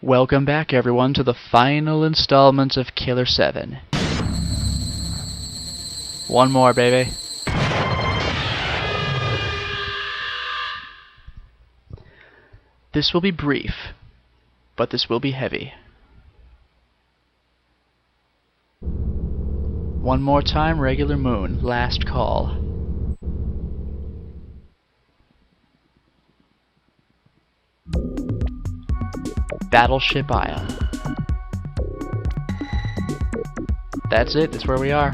Welcome back, everyone, to the final installment of Killer7. One more, baby. This will be brief, but this will be heavy. One more time, regular moon, last call. Battleship Isle. That's it, that's where we are.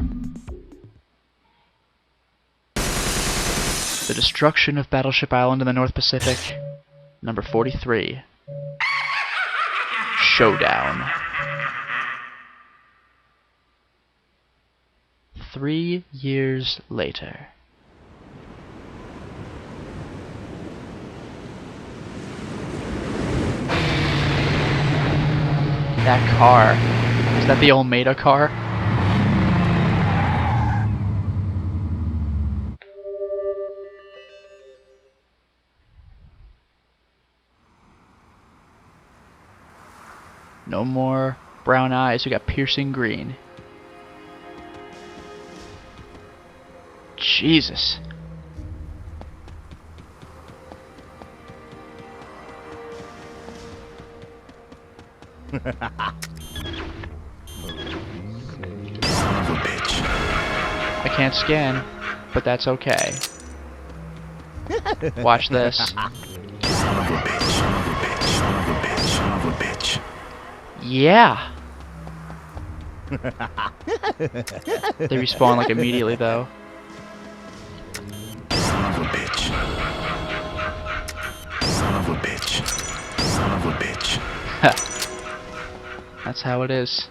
The destruction of Battleship Island in the North Pacific. Number 43. Showdown. 3 years later. That car. Is that the Olmeda car? No more brown eyes, we got piercing green. Jesus. Son of a bitch. I can't scan, but that's okay. Watch this. Son of a bitch, son of a bitch, son of a bitch, son of a bitch. Yeah. They respawn like immediately though. Son of a bitch. Son of a bitch. Son of a bitch. That's how it is.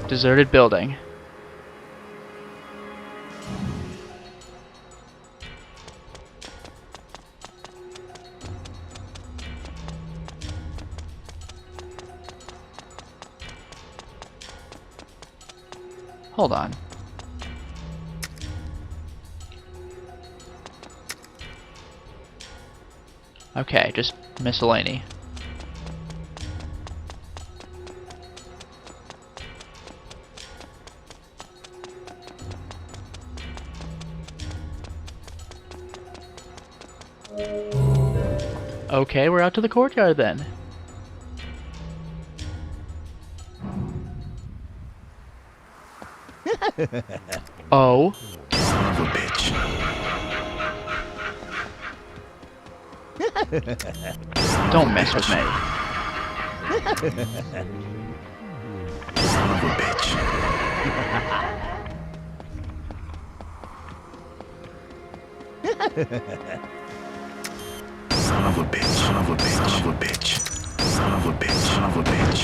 Deserted building. Hold on. Okay, just miscellany. Okay, we're out to the courtyard then. Oh. Son of a bitch. Don't mess with me. Son of a bitch. Son of a bitch, son of a bitch, son of a bitch. Son of a bitch, son of a bitch.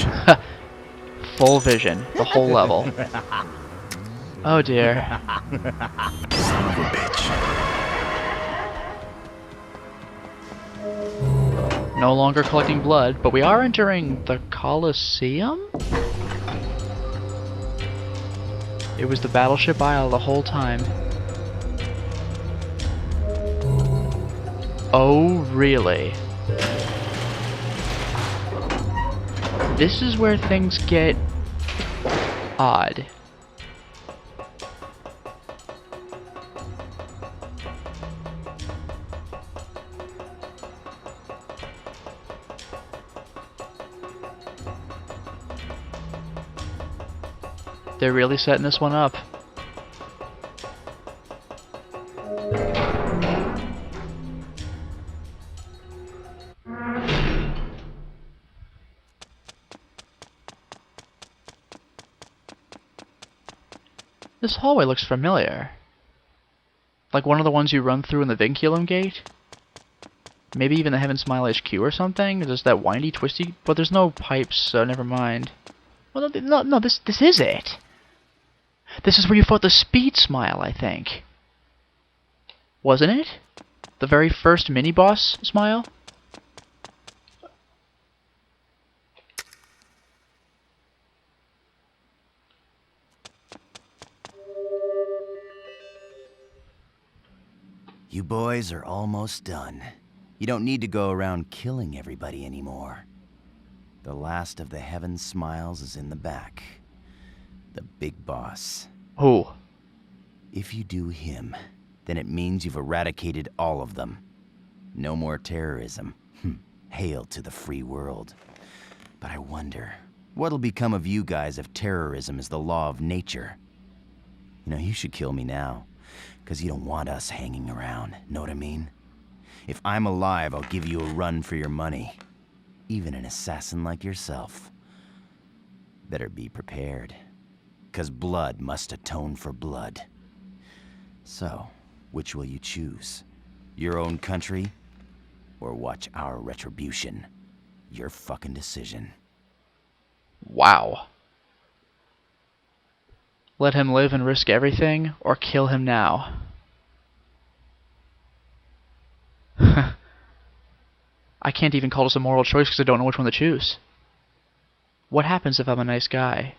Full vision, the whole level. Oh dear. Son of a bitch. No longer collecting blood, but we are entering the Coliseum? It was the Battleship Isle the whole time. Oh, really? This is where things get odd. They're really setting this one up. This hallway looks familiar. Like one of the ones you run through in the Vinculum Gate? Maybe even the Heaven Smile HQ or something? There's that windy, twisty... But there's no pipes, so never mind. Well, no, this is it. This is where you fought the Speed Smile, I think. Wasn't it? The very first mini-boss Smile? You boys are almost done. You don't need to go around killing everybody anymore. The last of the Heaven Smiles is in the back. The big boss. Who? If you do him, then it means you've eradicated all of them. No more terrorism. Hail to the free world. But I wonder, what'll become of you guys if terrorism is the law of nature? You know, you should kill me now, because you don't want us hanging around, know what I mean? If I'm alive, I'll give you a run for your money. Even an assassin like yourself. Better be prepared, because blood must atone for blood. So, which will you choose? Your own country, or watch our retribution? Your fucking decision. Wow. Let him live and risk everything, or kill him now? I can't even call this a moral choice because I don't know which one to choose. What happens if I'm a nice guy?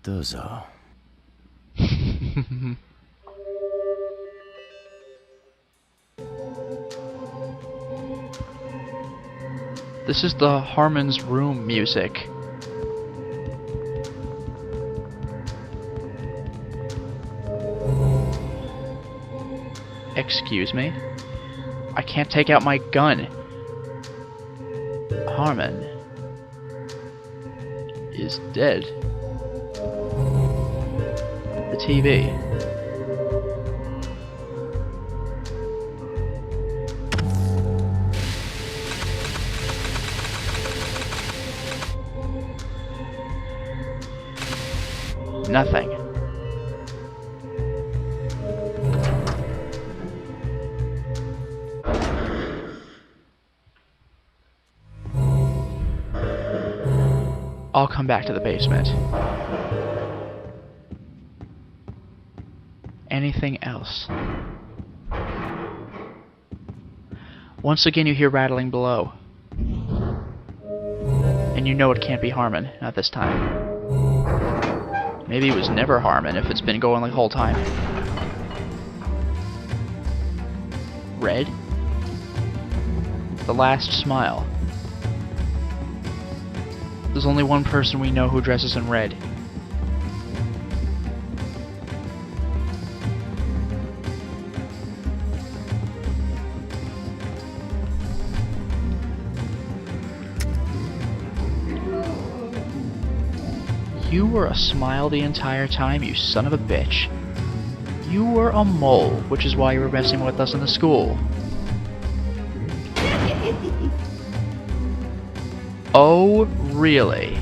Dozo. This is the Harmon's room music. Excuse me? I can't take out my gun. Harmon is dead. The TV. Nothing. I'll come back to the basement. Anything else? Once again you hear rattling below. And you know it can't be Harmon, not this time. Maybe it was never Harmon if it's been going like the whole time. Red? The last smile. There's only one person we know who dresses in red. You were a smile the entire time, you son of a bitch. You were a mole, which is why you were messing with us in the school. Oh, really?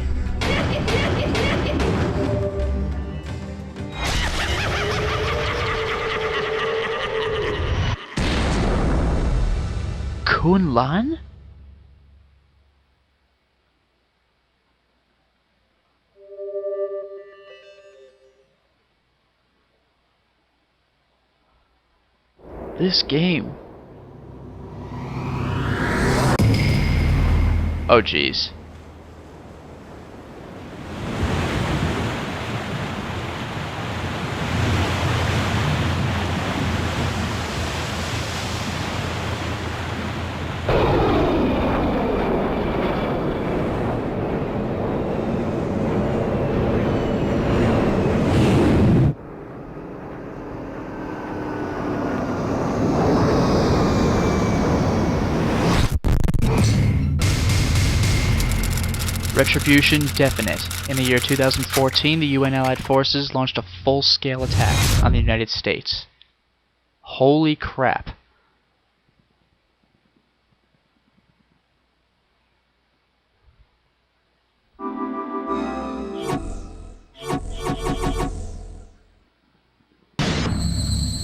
Kunlan? This game. Oh, jeez. Retribution definite. In the year 2014, the UN Allied Forces launched a full-scale attack on the United States. Holy crap.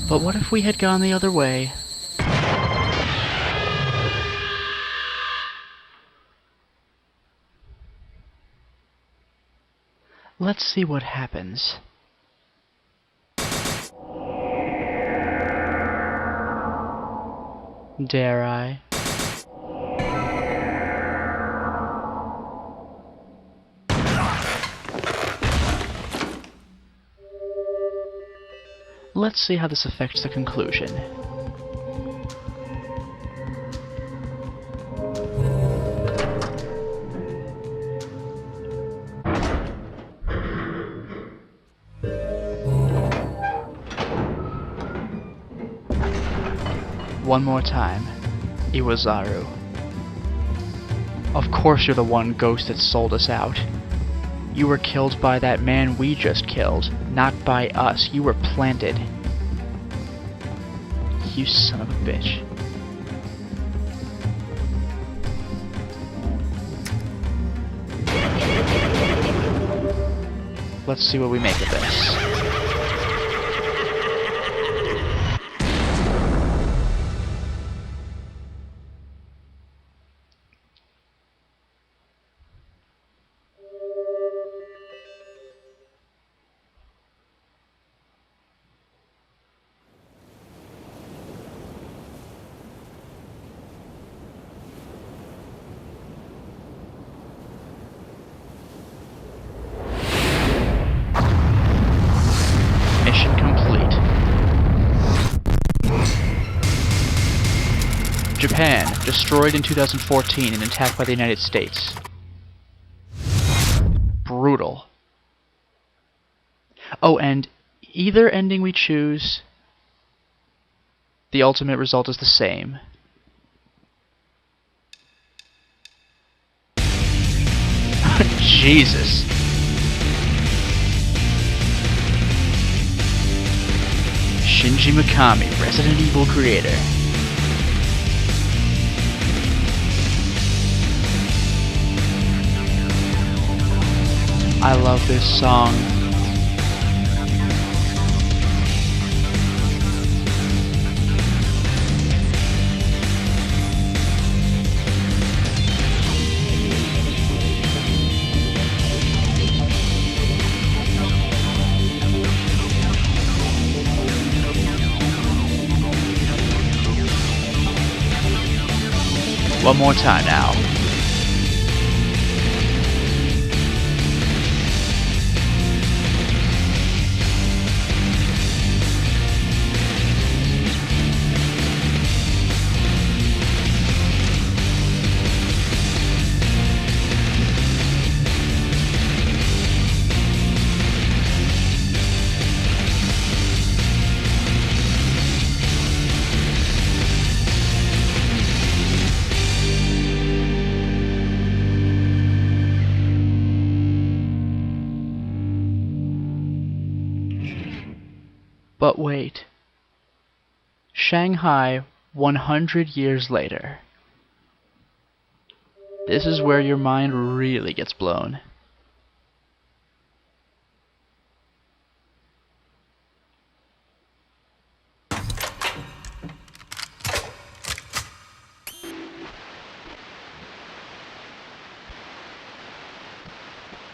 But what if we had gone the other way? Let's see what happens. Dare I? Let's see how this affects the conclusion. One more time. Iwazaru. Of course you're the one ghost that sold us out. You were killed by that man we just killed, not by us. You were planted. You son of a bitch. Let's see what we make of this. Mission complete. Japan, destroyed in 2014 and attacked by the United States. Brutal. Oh, and either ending we choose, the ultimate result is the same. Jesus. Shinji Mikami, Resident Evil creator. I love this song. One more time now. But wait. Shanghai 100 years later. This is where your mind really gets blown.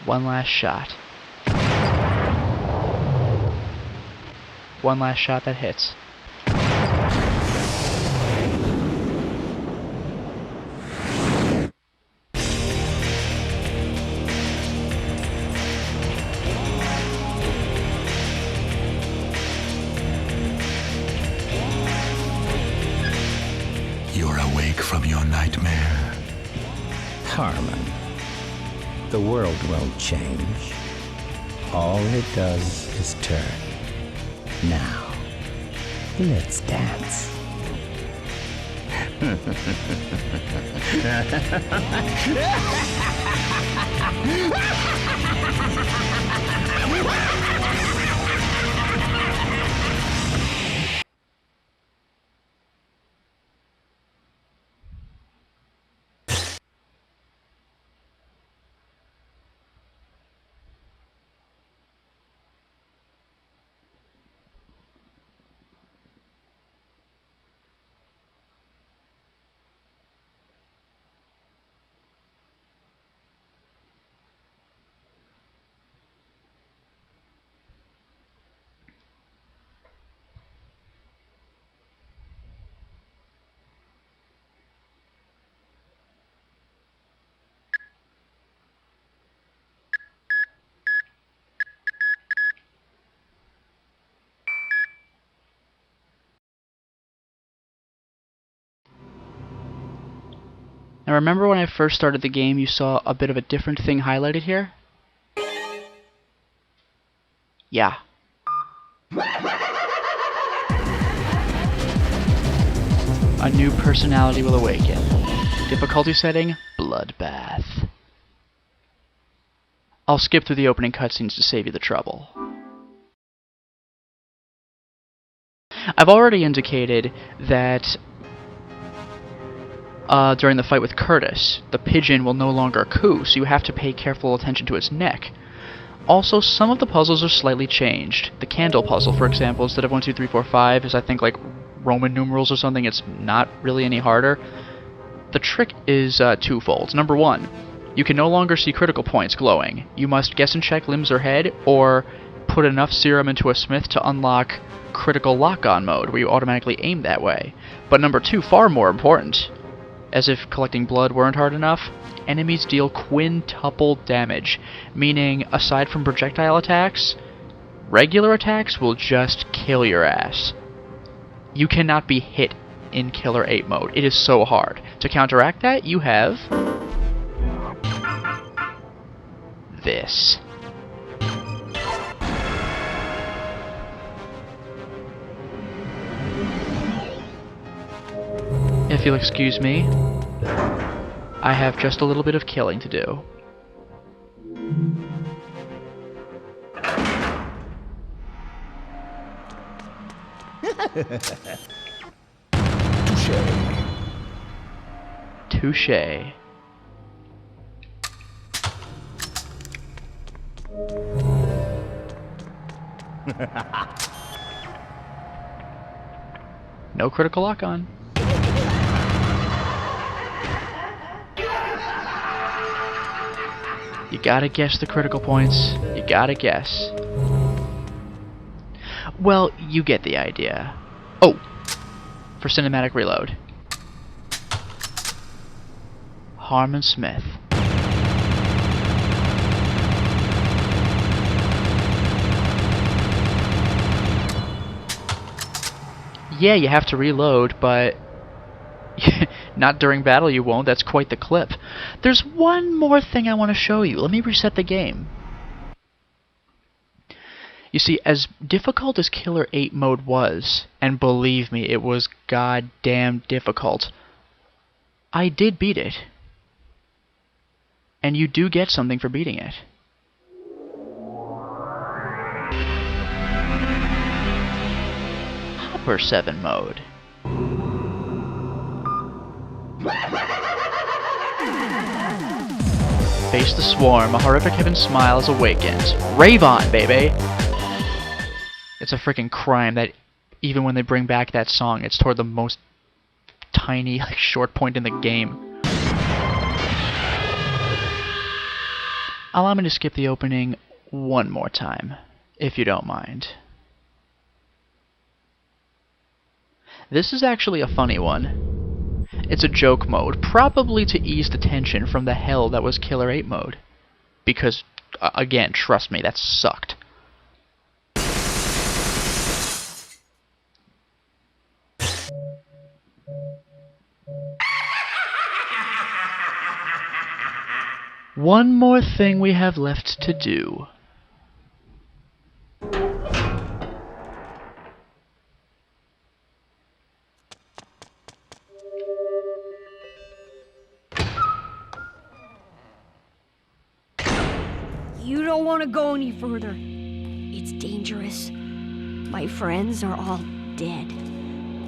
One last shot. One last shot that hits. You're awake from your nightmare. Harmon, the world won't change. All it does is turn. Now, let's dance. Now remember when I first started the game you saw a bit of a different thing highlighted here? Yeah. A new personality will awaken. Difficulty setting, Bloodbath. I'll skip through the opening cutscenes to save you the trouble. I've already indicated that during the fight with Curtis, the pigeon will no longer coo, so you have to pay careful attention to its neck. Also, some of the puzzles are slightly changed. The candle puzzle, for example, instead of 1, 2, 3, 4, 5, is I think like Roman numerals or something. It's not really any harder. The trick is twofold. Number 1, you can no longer see critical points glowing. You must guess and check limbs or head, or put enough serum into a smith to unlock critical lock-on mode, where you automatically aim that way. But number 2, far more important, as if collecting blood weren't hard enough, enemies deal quintuple damage, meaning aside from projectile attacks, regular attacks will just kill your ass. You cannot be hit in Killer 8 mode. It is so hard. To counteract that, you have this. If you'll excuse me, I have just a little bit of killing to do. Touché. No critical lock on. You gotta guess the critical points. You gotta guess. Well, you get the idea. Oh! For cinematic reload. Harmon Smith. Yeah, you have to reload, but not during battle you won't. That's quite the clip. There's one more thing I want to show you. Let me reset the game. You see, as difficult as Killer 8 mode was, and believe me, it was goddamn difficult, I did beat it. And you do get something for beating it. Hopper 7 mode. Face the swarm, a horrific heaven smiles awakens. Rave on, baby! It's a freaking crime that even when they bring back that song, it's toward the most tiny, like, short point in the game. Allow me to skip the opening one more time, if you don't mind. This is actually a funny one. It's a joke mode, probably to ease the tension from the hell that was Killer 8 mode. Because, again, trust me, that sucked. One more thing we have left to do. You don't want to go any further. It's dangerous. My friends are all dead.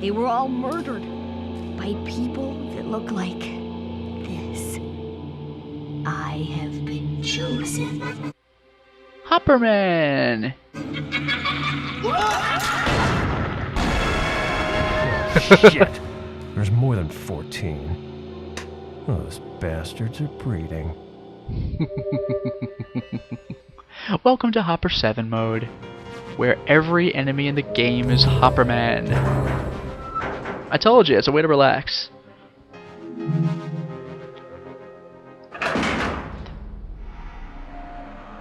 They were all murdered by people that look like this. I have been chosen. Hopperman! Shit! There's more than 14. Those bastards are breeding. Welcome to Hopper 7 mode, where every enemy in the game is Hopperman. I told you, it's a way to relax.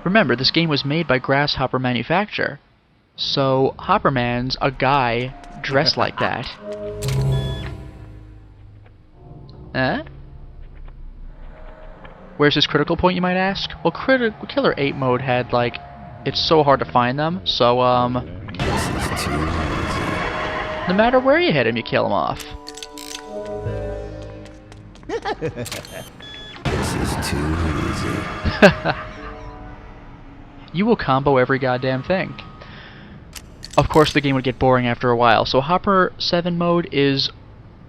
Remember, this game was made by Grasshopper Manufacture, so Hopperman's a guy dressed like that. Huh? Where's his critical point, you might ask? Well, Killer 8 mode had, like, it's so hard to find them, so, This is too easy. no matter where you hit him, you kill him off. This is too easy. You will combo every goddamn thing. Of course, the game would get boring after a while, so Hopper 7 mode is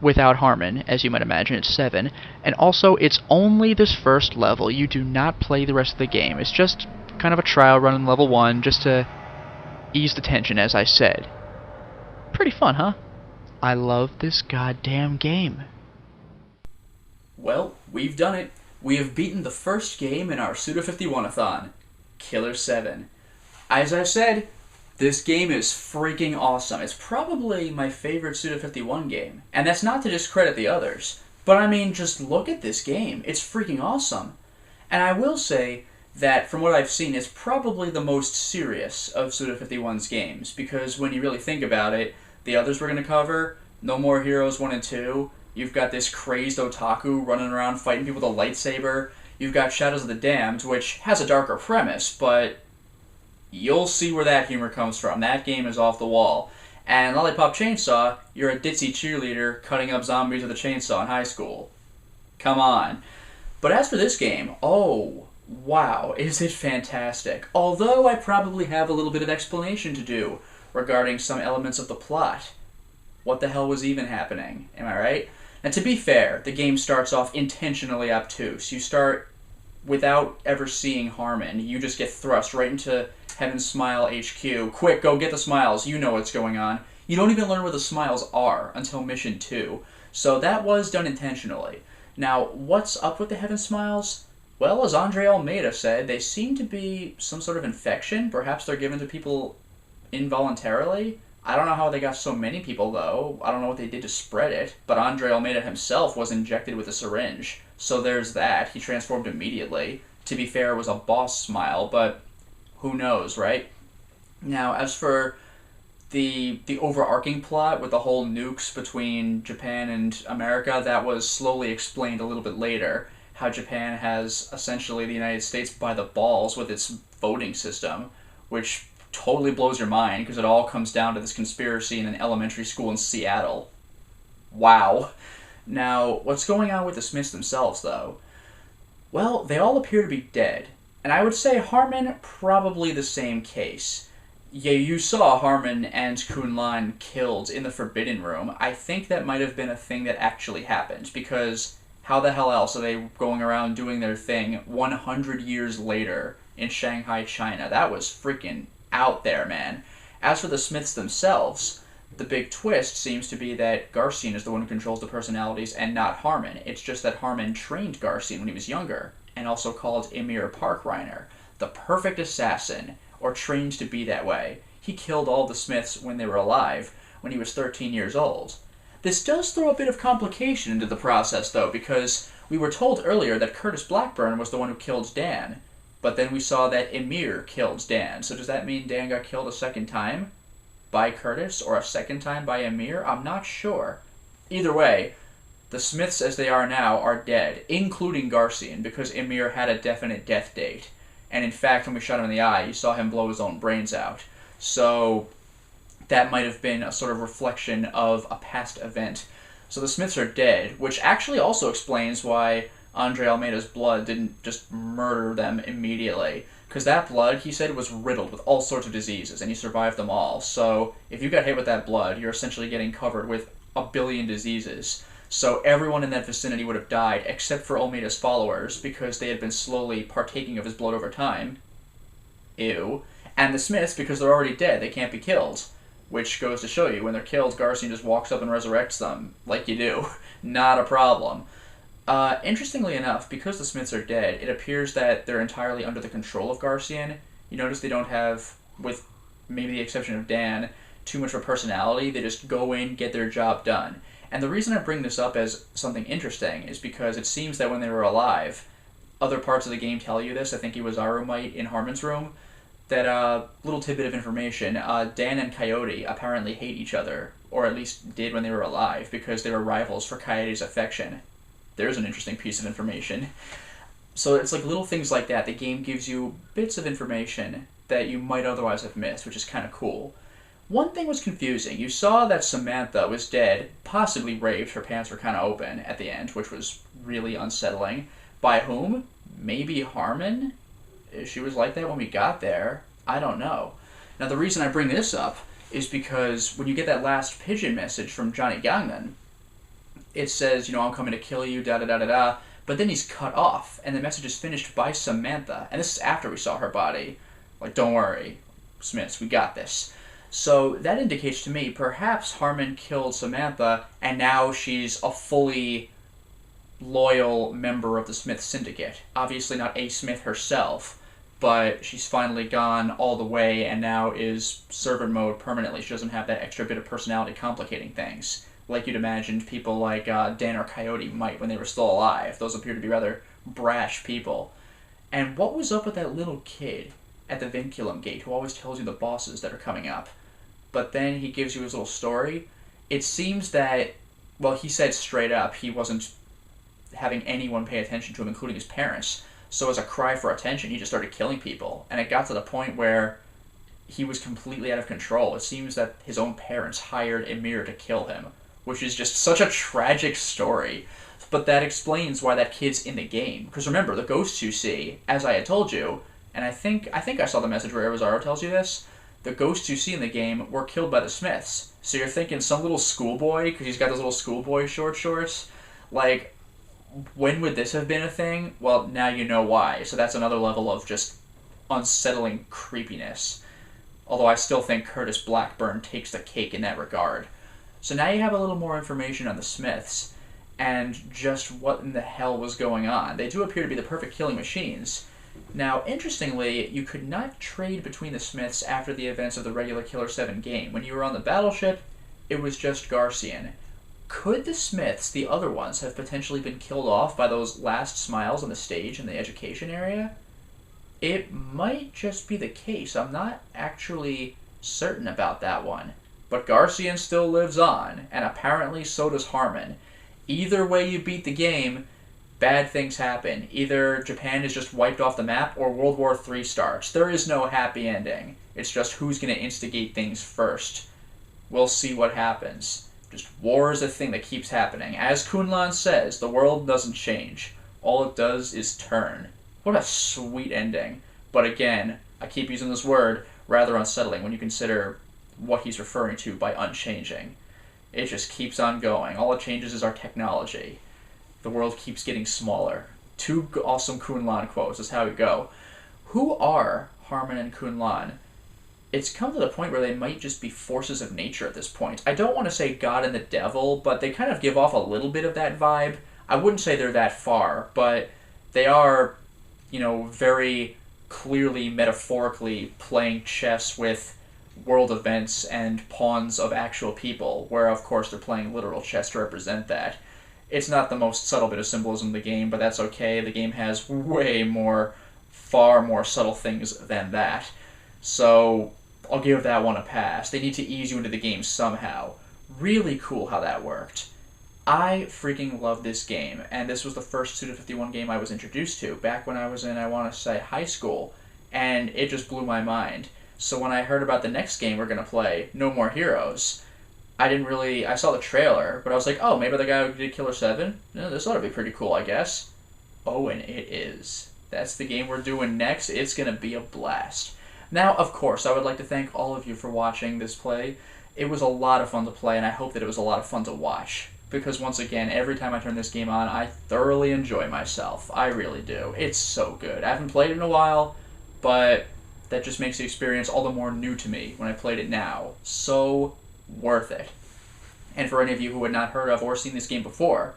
without Harmon, as you might imagine, it's 7, and also it's only this first level. You do not play the rest of the game. It's just kind of a trial run in level 1, just to ease the tension, as I said. Pretty fun, huh? I love this goddamn game. Well, we've done it. We have beaten the first game in our Suda51-a-thon, Killer7. As I've said, this game is freaking awesome. It's probably my favorite Suda51 game. And that's not to discredit the others, but I mean, just look at this game. It's freaking awesome. And I will say that, from what I've seen, it's probably the most serious of Suda51's games, because when you really think about it, the others we're going to cover, No More Heroes 1 and 2, you've got this crazed otaku running around fighting people with a lightsaber, you've got Shadows of the Damned, which has a darker premise, but you'll see where that humor comes from. That game is off the wall. And Lollipop Chainsaw, you're a ditzy cheerleader cutting up zombies with a chainsaw in high school. Come on. But as for this game, oh, wow, is it fantastic. Although I probably have a little bit of explanation to do regarding some elements of the plot. What the hell was even happening? Am I right? And to be fair, the game starts off intentionally obtuse. You start without ever seeing Harmon. You just get thrust right into Heaven Smile HQ. Quick, go get the smiles. You know what's going on. You don't even learn where the smiles are until Mission 2. So that was done intentionally. Now, what's up with the Heaven Smiles? Well, as Andre Almeida said, they seem to be some sort of infection. Perhaps they're given to people involuntarily. I don't know how they got so many people, though. I don't know what they did to spread it. But Andre Almeida himself was injected with a syringe. So there's that. He transformed immediately. To be fair, it was a boss smile, but who knows, right? Now, as for the overarching plot with the whole nukes between Japan and America, that was slowly explained a little bit later. How Japan has essentially the United States by the balls with its voting system, which totally blows your mind because it all comes down to this conspiracy in an elementary school in Seattle. Wow. Now, what's going on with the Smiths themselves, though? Well, they all appear to be dead. And I would say Harmon, probably the same case. Yeah, you saw Harmon and Kun Lan killed in the Forbidden Room. I think that might have been a thing that actually happened, because how the hell else are they going around doing their thing 100 years later in Shanghai, China? That was freaking out there, man. As for the Smiths themselves, the big twist seems to be that Garcian is the one who controls the personalities and not Harmon. It's just that Harmon trained Garcian when he was younger, and also called Emir Parkreiner the perfect assassin, or trained to be that way. He killed all the Smiths when they were alive, when he was 13 years old. This does throw a bit of complication into the process, though, because we were told earlier that Curtis Blackburn was the one who killed Dan, but then we saw that Emir killed Dan. So does that mean Dan got killed a second time by Curtis, or a second time by Emir? I'm not sure. Either way, the Smiths as they are now are dead, including Garcian, because Emir had a definite death date. And in fact, when we shot him in the eye, you saw him blow his own brains out. So that might have been a sort of reflection of a past event. So the Smiths are dead, which actually also explains why Andre Almeida's blood didn't just murder them immediately. Because that blood, he said, was riddled with all sorts of diseases, and he survived them all. So if you got hit with that blood, you're essentially getting covered with a billion diseases. So everyone in that vicinity would have died, except for Almeida's followers, because they had been slowly partaking of his blood over time. Ew. And the Smiths, because they're already dead, they can't be killed. Which goes to show you, when they're killed, Garcian just walks up and resurrects them, like you do. Not a problem. Interestingly enough, because the Smiths are dead, it appears that they're entirely under the control of Garcian. You notice they don't have, with maybe the exception of Dan, too much of a personality. They just go in, get their job done. And the reason I bring this up as something interesting is because it seems that when they were alive, other parts of the game tell you this. I think it was Arumite in Harmon's room. That little tidbit of information, Dan and Coyote apparently hate each other, or at least did when they were alive, because they were rivals for Coyote's affection. There's an interesting piece of information. So it's like little things like that. The game gives you bits of information that you might otherwise have missed, which is kind of cool. One thing was confusing. You saw that Samantha was dead, possibly raped. Her pants were kind of open at the end, which was really unsettling. By whom? Maybe Harmon? She was like that when we got there. I don't know. Now, the reason I bring this up is because when you get that last pigeon message from Johnny Gangnan, it says, I'm coming to kill you, da-da-da-da-da, but then he's cut off, and the message is finished by Samantha. And this is after we saw her body. Like, don't worry, Smiths, we got this. So that indicates to me perhaps Harmon killed Samantha, and now she's a fully loyal member of the Smith Syndicate. Obviously not A. Smith herself, but she's finally gone all the way and now is servant mode permanently. She doesn't have that extra bit of personality complicating things, like you'd imagined people like Dan or Coyote might when they were still alive. Those appear to be rather brash people. And what was up with that little kid at the Vinculum Gate who always tells you the bosses that are coming up? But then he gives you his little story. It seems that, well, he said straight up he wasn't having anyone pay attention to him, including his parents. So as a cry for attention, he just started killing people. And it got to the point where he was completely out of control. It seems that his own parents hired Emir to kill him, which is just such a tragic story. But that explains why that kid's in the game. Because remember, the ghosts you see, as I had told you, and I think I saw the message where Arizaro tells you this, the ghosts you see in the game were killed by the Smiths. So you're thinking some little schoolboy, because he's got those little schoolboy shorts, like, when would this have been a thing? Well, now you know why. So that's another level of just unsettling creepiness. Although I still think Curtis Blackburn takes the cake in that regard. So now you have a little more information on the Smiths, and just what in the hell was going on. They do appear to be the perfect killing machines. Now, interestingly, you could not trade between the Smiths after the events of the regular Killer7 game. When you were on the battleship, it was just Garcian. Could the Smiths, the other ones, have potentially been killed off by those last smiles on the stage in the education area? It might just be the case. I'm not actually certain about that one. But Garcian still lives on, and apparently so does Harmon. Either way you beat the game, bad things happen. Either Japan is just wiped off the map, or World War III starts. There is no happy ending. It's just who's going to instigate things first. We'll see what happens. Just war is a thing that keeps happening. As Kunlan says, the world doesn't change. All it does is turn. What a sweet ending. But again, I keep using this word, rather unsettling when you consider what he's referring to by unchanging. It just keeps on going. All it changes is our technology. The world keeps getting smaller. Two awesome Kunlan quotes is how we go. Who are Harmon and Kunlan? It's come to the point where they might just be forces of nature at this point. I don't want to say God and the devil, but they kind of give off a little bit of that vibe. I wouldn't say they're that far, but they are, very clearly, metaphorically playing chess with world events and pawns of actual people, where, of course, they're playing literal chess to represent that. It's not the most subtle bit of symbolism in the game, but that's okay. The game has far more subtle things than that. So I'll give that one a pass. They need to ease you into the game somehow. Really cool how that worked. I freaking love this game, and this was the first Suda51 game I was introduced to back when I was in, I want to say, high school, and it just blew my mind. So when I heard about the next game we're going to play, No More Heroes, I saw the trailer, but I was like, oh, maybe the guy who did Killer7? This ought to be pretty cool, I guess. Oh, and it is. That's the game we're doing next. It's going to be a blast. Now, of course, I would like to thank all of you for watching this play. It was a lot of fun to play, and I hope that it was a lot of fun to watch. Because once again, every time I turn this game on, I thoroughly enjoy myself. I really do. It's so good. I haven't played it in a while, but that just makes the experience all the more new to me when I played it now. So worth it. And for any of you who had not heard of or seen this game before,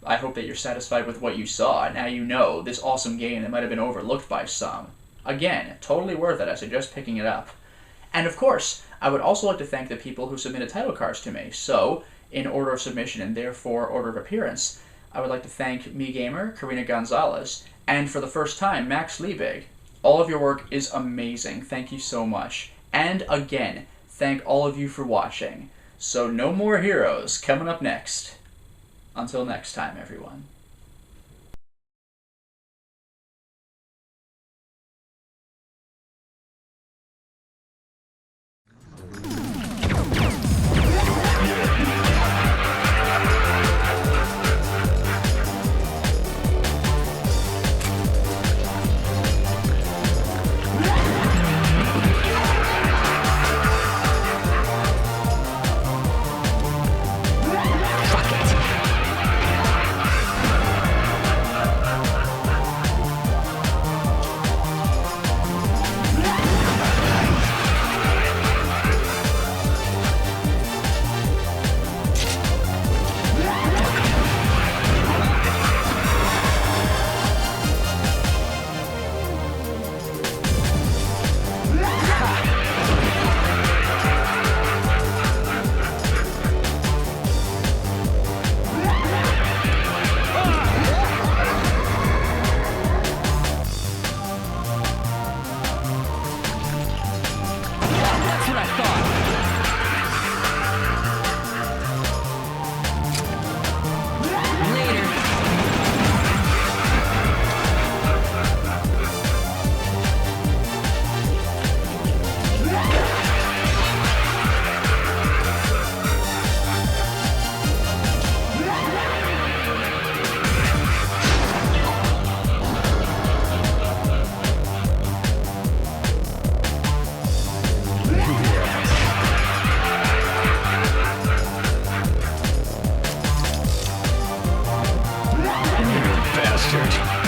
I hope that you're satisfied with what you saw. Now you know this awesome game that might have been overlooked by some. Again, totally worth it. I suggest picking it up. And of course, I would also like to thank the people who submitted title cards to me. So, in order of submission and therefore order of appearance, I would like to thank MeGamer, Karina Gonzalez, and for the first time, Max Liebig. All of your work is amazing. Thank you so much. And again, thank all of you for watching. So No More Heroes coming up next. Until next time, everyone. bastard.